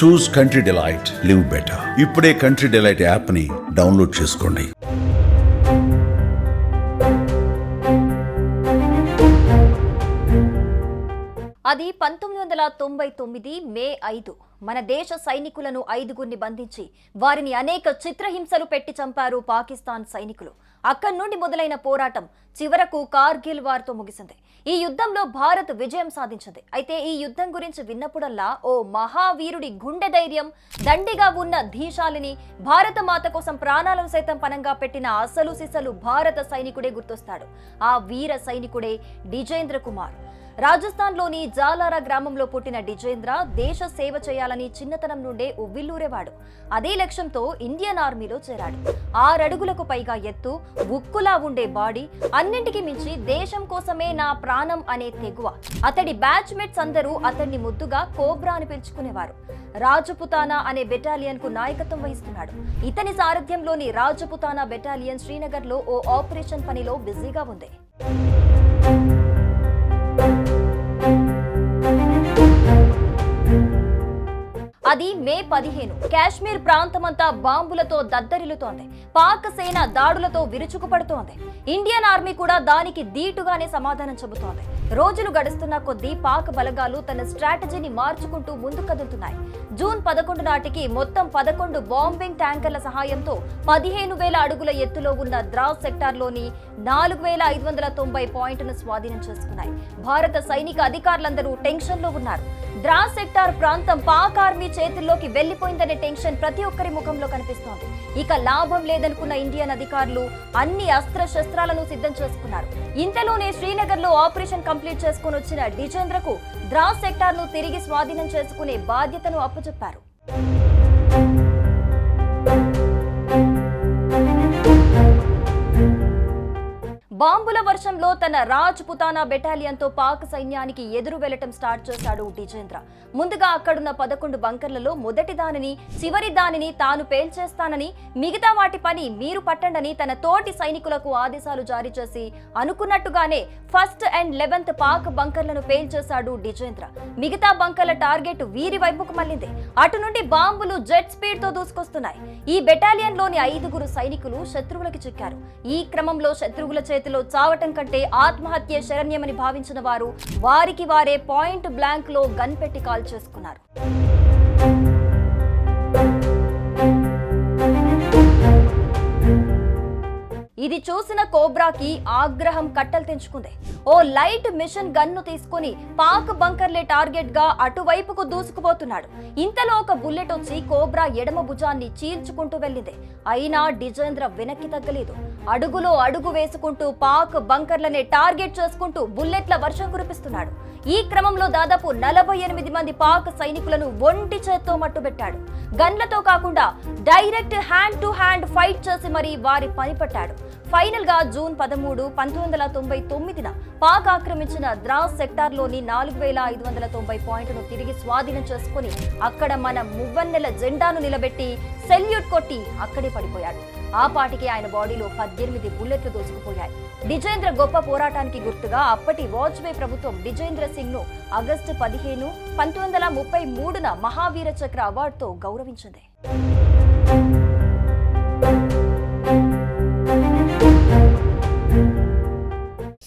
చూస్ country delight, live better. ఇప్పుడే country delight app ని download చేసుకోండి. అది 1999 మే 5. మన దేశ సైనికులను 5గురిని బంధించి వారిని అనేక చిత్రహింసలు పెట్టి చంపారు పాకిస్తాన్ సైనికులు. అక్కడి నుండి మొదలైన పోరాటం చివరకు కార్గిల్ వార్తో ముగిసింది. ఈ యుద్ధంలో భారత్ విజయం సాధించింది. అయితే ఈ యుద్ధం గురించి విన్నప్పుడల్లా ఓ మహావీరుడి గుండె ధైర్యం, దండిగా ఉన్న ధీశాలిని, భారత మాత కోసం ప్రాణాలను సైతం పనంగా పెట్టిన అసలు సిసలు భారత సైనికుడే గుర్తొస్తాడు. ఆ వీర సైనికుడే డిజేంద్ర కుమార్. రాజస్థాన్లోని జాలారా గ్రామంలో పుట్టిన డిజేంద్ర దేశ సేవ చేయాలని చిన్నతనం నుండే ఉవ్విల్లూరేవాడు. అదే లక్ష్యంతో ఇండియన్ ఆర్మీలో చేరాడు. 6 అడుగులకు పైగా ఎత్తు, ఉక్కులా ఉండే బాడీ, అన్నింటికి మించి దేశం కోసమే నా ప్రాణం అనే తెగువ. అతడి బ్యాచ్మేట్స్ అందరూ అతన్ని ముద్దుగా కోబ్రా అని పిలుచుకునేవారు. రాజపుతానా అనే బెటాలియన్ కు నాయకత్వం వహిస్తున్నాడు. ఇతని సారథ్యంలోని రాజపుతానా బెటాలియన్ శ్రీనగర్ లో ఓ ఆపరేషన్ పనిలో బిజీగా ఉంది. అది మే 15. కాశ్మీర్ ప్రాంతమంతా బాంబులతో దద్దరిల్లుతోంది. పాక్ సేన దాడులతో విరుచుకుపడుతోంది. ఇండియన్ ఆర్మీ కూడా దానికి దీటుగానే సమాధానం చెబుతోంది. రోజులు గడుస్తున్న కొద్దీ పాక్ బలగాలు తన స్ట్రాటజీని మార్చుకుంటూ ముందుకు కదులుతున్నాయి. జూన్ 11 నాటికి మొత్తం 11 బాంబింగ్ ట్యాంకర్ల సహాయంతో 15,000 అడుగుల ఎత్తులో ఉన్న ద్రాస్ సెక్టార్లోని 4,590 పాయింట్ను స్వాధీనం చేసుకున్నాయి. భారత సైనిక అధికారులందరూ టెన్షన్లో ఉన్నారు. ద్రాస్ సెక్టార్ ప్రాంతం పాక్ ఆర్మీ చేతుల్లోకి వెళ్లిపోయిందనే టెన్షన్ ప్రతి ఒక్కరి ముఖంలో కనిపిస్తోంది. ఇక లాభం లేదనుకున్న ఇండియన్ అధికారులు అన్ని అస్త్రశస్త్రాలను సిద్ధం చేసుకున్నారు. ఇంతలోనే శ్రీనగర్ లో ఆపరేషన్ కంప్లీట్ చేసుకుని వచ్చిన డిజేంద్రకు ద్రాస్ సెక్టార్ ను తిరిగి స్వాధీనం చేసుకునే బాధ్యతను అప్పచెప్పారు. బాంబుల వర్షంలో తన రాజ్పుతానా బెటాలియన్ తో పాక్ సైన్యానికి ఎదురు వెళ్లటం స్టార్ట్ చేశాడు డిజేంద్ర. ముందుగా అక్కడున్న 11 బంకర్లలో మొదటి దానిని, చివరి దానిని తాను పేల్చేస్తానని, మిగతా వాటి పని మీరు పట్టండని తన తోటి సైనికులకు ఆదేశాలు జారీ చేసి అనుకున్నట్టుగానే 1st and 11th Pak బంకర్లను పేల్చేశాడు Dijendra. మిగతా బంకర్ల టార్గెట్ వీరి వైపుకు మళ్లింది. అటు నుండి బాంబులు జెట్ స్పీడ్ తో దూసుకొస్తున్నాయి. ఈ బెటాలియన్ లోని 5గురు సైనికులు శత్రువులకు చిక్కారు. ఈ క్రమంలో శత్రువుల చేతిలో చావటం కంటే ఆత్మహత్య శరణ్యమని భావించిన వారు వారికి వారే పాయింట్ బ్లాంక్ లో గన్ పెట్టి కాల్ చేసుకున్నారు. ఇది చూసిన కోబ్రాకి ఆగ్రహం కట్టలు తెంచుకుంది. ఓ లైట్ మిషన్ గన్ను తీసుకుని పాక్ బంకర్లే టార్గెట్ గా అటువైపుకు దూసుకుపోతున్నాడు. ఇంతలో ఒక బుల్లెట్ వచ్చి కోబ్రా ఎడమ భుజాన్ని చీల్చుకుంటూ వెళ్ళింది. అయినా డిజేంద్ర వెనక్కి తగ్గలేదు. అడుగులో అడుగు వేసుకుంటూ పాక్ బంకర్లనే టార్గెట్ చేసుకుంటూ బుల్లెట్ల వర్షం కురిపిస్తున్నాడు. ఈ క్రమంలో దాదాపు 48 మంది పాక్ సైనికులను ఒంటి చేత్తో మట్టుబెట్టాడు. గన్లతో కాకుండా direct hand to hand fight చేసి మరీ వారి పని పట్టాడు. ఫైనల్ గా జూన్ 13, 1999న పాక్ ఆక్రమించిన ద్రాస్ సెక్టార్ లోని 4,590 పాయింట్ను తిరిగి స్వాధీనం చేసుకుని అక్కడ మన మువ్వన్నెల జెండాను నిలబెట్టి సెల్యూట్ కొట్టి అక్కడే పడిపోయాడు. ఆ పాటికి ఆయన బాడీలో 18 బుల్లెట్లు దూసుకుపోయాయి. డిజేంద్ర గొప్ప పోరాటానికి గుర్తుగా అప్పటి వాజ్పేయి ప్రభుత్వం డిజేంద్ర సింగ్ ను ఆగస్టు 15, 1933న మహావీర చక్ర అవార్డుతో గౌరవించింది.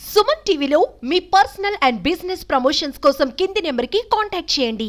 సుమన్ టీవీలో మీ పర్సనల్ అండ్ బిజినెస్ ప్రమోషన్స్ కోసం కింది నెంబర్కి కాంటాక్ట్ చేయండి.